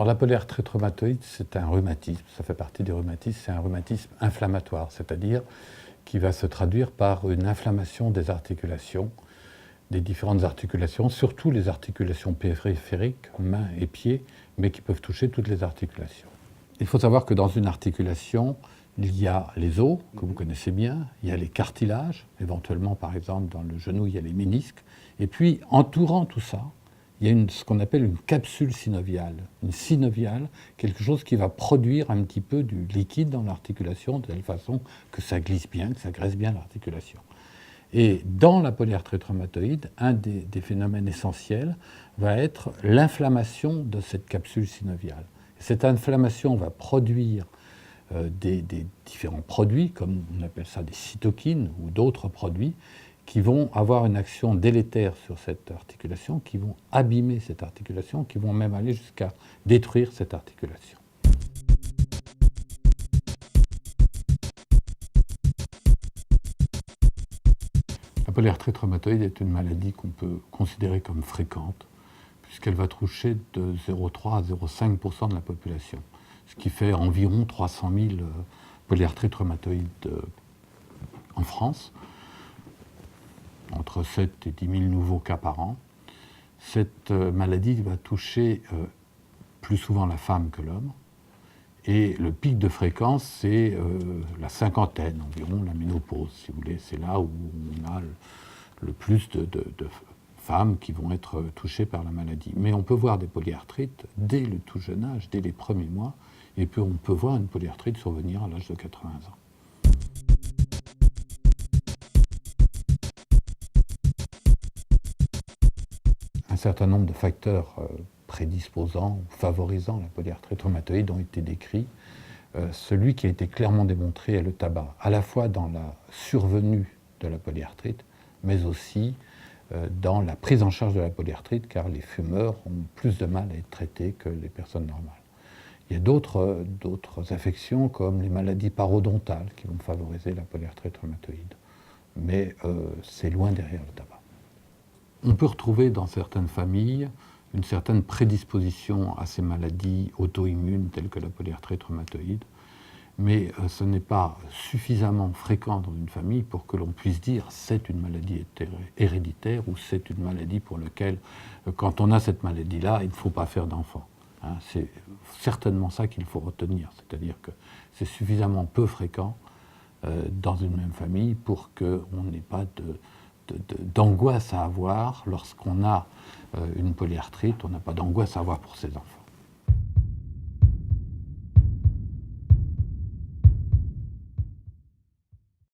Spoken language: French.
Alors la polyarthrite rhumatoïde, c'est un rhumatisme, ça fait partie des rhumatismes, c'est un rhumatisme inflammatoire, c'est-à-dire qui va se traduire par une inflammation des articulations, des différentes articulations, surtout les articulations périphériques, mains et pieds, mais qui peuvent toucher toutes les articulations. Il faut savoir que dans une articulation, il y a les os, que vous connaissez bien, il y a les cartilages, éventuellement par exemple dans le genou, il y a les ménisques, et puis entourant tout ça, il y a ce qu'on appelle une capsule synoviale. Une synoviale, quelque chose qui va produire un petit peu du liquide dans l'articulation, de telle façon que ça glisse bien, que ça graisse bien l'articulation. Et dans la polyarthrite rhumatoïde, un des phénomènes essentiels va être l'inflammation de cette capsule synoviale. Cette inflammation va produire des différents produits, comme on appelle ça des cytokines ou d'autres produits, qui vont avoir une action délétère sur cette articulation, qui vont abîmer cette articulation, qui vont même aller jusqu'à détruire cette articulation. La polyarthrite rhumatoïde est une maladie qu'on peut considérer comme fréquente, puisqu'elle va toucher de 0,3 à 0,5% de la population, ce qui fait environ 300 000 polyarthrites rhumatoïdes en France, entre 7 et 10 000 nouveaux cas par an. Cette maladie va toucher plus souvent la femme que l'homme, et le pic de fréquence, c'est la cinquantaine, environ la ménopause, si vous voulez. C'est là où on a le plus de femmes qui vont être touchées par la maladie. Mais on peut voir des polyarthrites dès le tout jeune âge, dès les premiers mois, et puis on peut voir une polyarthrite survenir à l'âge de 80 ans. Un certain nombre de facteurs prédisposants ou favorisant la polyarthrite rhumatoïde ont été décrits. Celui qui a été clairement démontré est le tabac, à la fois dans la survenue de la polyarthrite, mais aussi dans la prise en charge de la polyarthrite, car les fumeurs ont plus de mal à être traités que les personnes normales. Il y a d'autres affections comme les maladies parodontales qui vont favoriser la polyarthrite rhumatoïde, mais c'est loin derrière le tabac. On peut retrouver dans certaines familles une certaine prédisposition à ces maladies auto-immunes telles que la polyarthrite rhumatoïde, mais ce n'est pas suffisamment fréquent dans une famille pour que l'on puisse dire c'est une maladie héréditaire ou c'est une maladie pour laquelle, quand on a cette maladie-là, il ne faut pas faire d'enfant. Hein, c'est certainement ça qu'il faut retenir, c'est-à-dire que c'est suffisamment peu fréquent dans une même famille pour qu'on n'ait pas d'angoisse à avoir lorsqu'on a une polyarthrite, on n'a pas d'angoisse à avoir pour ses enfants.